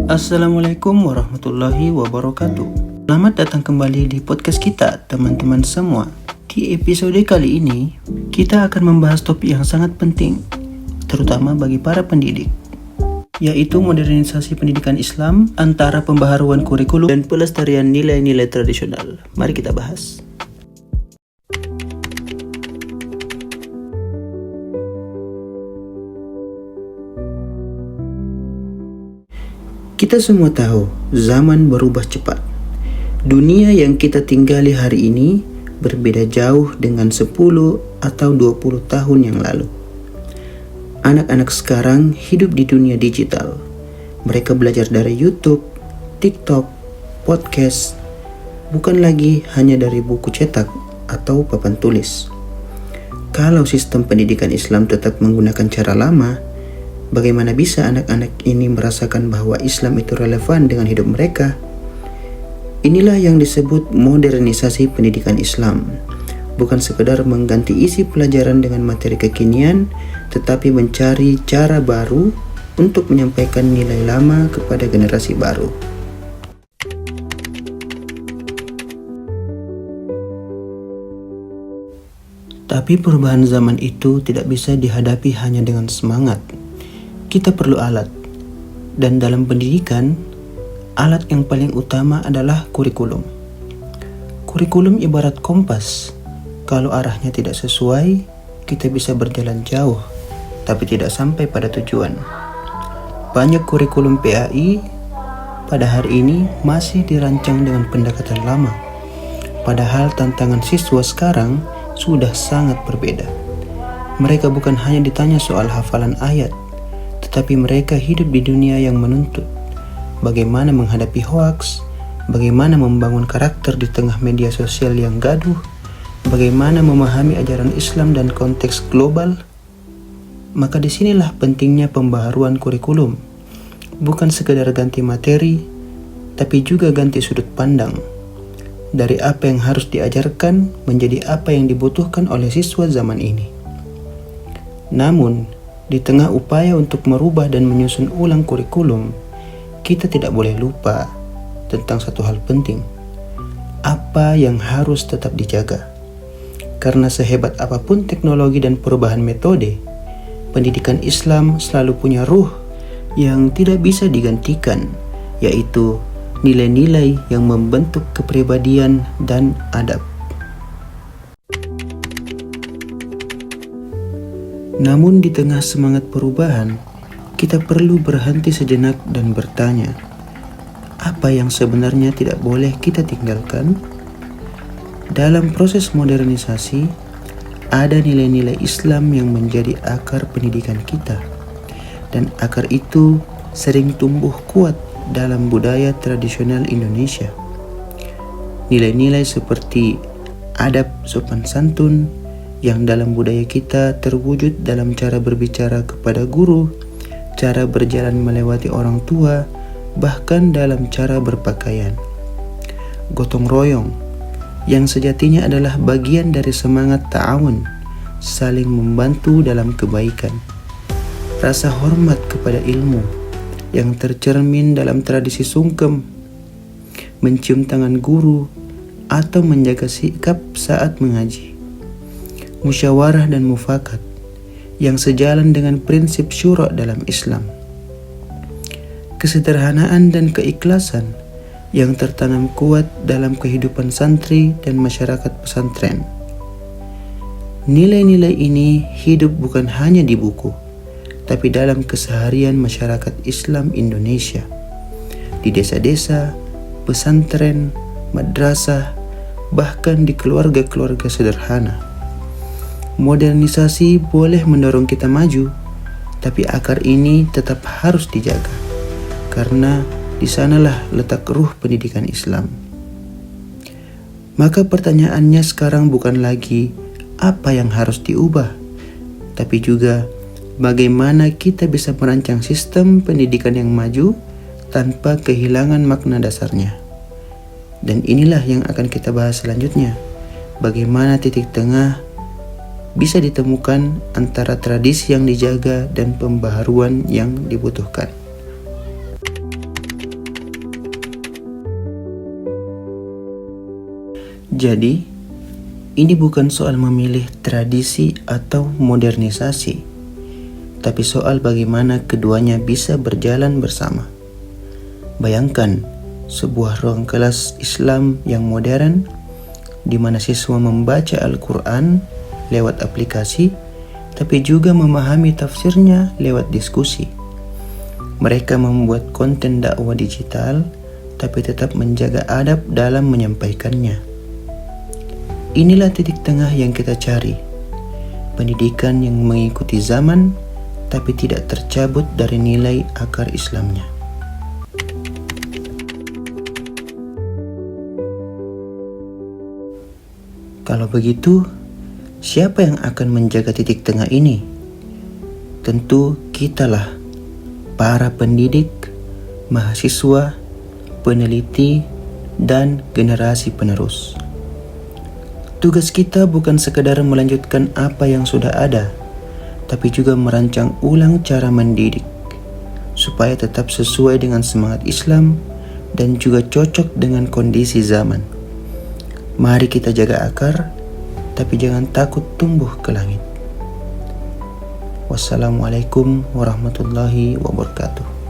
Assalamualaikum warahmatullahi wabarakatuh. Selamat datang kembali di podcast kita, teman-teman semua. Di episode kali ini, kita akan membahas topik yang sangat penting, terutama bagi para pendidik, yaitu modernisasi pendidikan Islam antara pembaharuan kurikulum dan pelestarian nilai-nilai tradisional. Mari kita bahas. Kita semua tahu, zaman berubah cepat. Dunia yang kita tinggali hari ini berbeda jauh dengan 10 atau 20 tahun yang lalu. Anak-anak sekarang hidup di dunia digital. Mereka belajar dari YouTube, TikTok, podcast, bukan lagi hanya dari buku cetak atau papan tulis. Kalau sistem pendidikan Islam tetap menggunakan cara lama, bagaimana bisa anak-anak ini merasakan bahwa Islam itu relevan dengan hidup mereka? Inilah yang disebut modernisasi pendidikan Islam. Bukan sekedar mengganti isi pelajaran dengan materi kekinian, tetapi mencari cara baru untuk menyampaikan nilai lama kepada generasi baru. Tapi perubahan zaman itu tidak bisa dihadapi hanya dengan semangat. Kita perlu alat, dan dalam pendidikan, alat yang paling utama adalah kurikulum. Kurikulum ibarat kompas. Kalau arahnya tidak sesuai, kita bisa berjalan jauh, tapi tidak sampai pada tujuan. Banyak kurikulum PAI pada hari ini masih dirancang dengan pendekatan lama, padahal tantangan siswa sekarang sudah sangat berbeda. Mereka bukan hanya ditanya soal hafalan ayat, tetapi mereka hidup di dunia yang menuntut bagaimana menghadapi hoaks, bagaimana membangun karakter di tengah media sosial yang gaduh, bagaimana memahami ajaran Islam dan konteks global. Maka disinilah pentingnya pembaharuan kurikulum. Bukan sekedar ganti materi, tapi juga ganti sudut pandang. Dari apa yang harus diajarkan menjadi apa yang dibutuhkan oleh siswa zaman ini. Namun, di tengah upaya untuk merubah dan menyusun ulang kurikulum, kita tidak boleh lupa tentang satu hal penting. Apa yang harus tetap dijaga. Karena sehebat apapun teknologi dan perubahan metode, pendidikan Islam selalu punya ruh yang tidak bisa digantikan, yaitu nilai-nilai yang membentuk kepribadian dan adab. Namun di tengah semangat perubahan, kita perlu berhenti sejenak dan bertanya, apa yang sebenarnya tidak boleh kita tinggalkan? Dalam proses modernisasi, ada nilai-nilai Islam yang menjadi akar pendidikan kita, dan akar itu sering tumbuh kuat dalam budaya tradisional Indonesia. Nilai-nilai seperti adab sopan santun yang dalam budaya kita terwujud dalam cara berbicara kepada guru, cara berjalan melewati orang tua, bahkan dalam cara berpakaian. Gotong royong yang sejatinya adalah bagian dari semangat ta'awun, saling membantu dalam kebaikan. Rasa hormat kepada ilmu yang tercermin dalam tradisi sungkem, mencium tangan guru, atau menjaga sikap saat mengaji. Musyawarah dan mufakat yang sejalan dengan prinsip syura dalam Islam. Kesederhanaan dan keikhlasan yang tertanam kuat dalam kehidupan santri dan masyarakat pesantren. Nilai-nilai ini hidup bukan hanya di buku, tapi dalam keseharian masyarakat Islam Indonesia, di desa-desa, pesantren, madrasah, bahkan di keluarga-keluarga sederhana. Modernisasi boleh mendorong kita maju, tapi akar ini tetap harus dijaga, karena di sanalah letak ruh pendidikan Islam. Maka pertanyaannya sekarang bukan lagi apa yang harus diubah, tapi juga bagaimana kita bisa merancang sistem pendidikan yang maju tanpa kehilangan makna dasarnya. Dan inilah yang akan kita bahas selanjutnya. Bagaimana titik tengah bisa ditemukan antara tradisi yang dijaga dan pembaharuan yang dibutuhkan. Jadi, ini bukan soal memilih tradisi atau modernisasi, tapi soal bagaimana keduanya bisa berjalan bersama. Bayangkan sebuah ruang kelas Islam yang modern di mana siswa membaca Al-Quran lewat aplikasi, tapi juga memahami tafsirnya lewat diskusi. Mereka membuat konten dakwah digital, tapi tetap menjaga adab dalam menyampaikannya. Inilah titik tengah yang kita cari. Pendidikan yang mengikuti zaman, tapi tidak tercabut dari nilai akar Islamnya. Kalau begitu, siapa yang akan menjaga titik tengah ini? Tentu kitalah, para pendidik, mahasiswa, peneliti, dan generasi penerus. Tugas kita bukan sekadar melanjutkan apa yang sudah ada, tapi juga merancang ulang cara mendidik, supaya tetap sesuai dengan semangat Islam dan juga cocok dengan kondisi zaman. Mari kita jaga akar, tapi jangan takut tumbuh ke langit. Wassalamualaikum warahmatullahi wabarakatuh.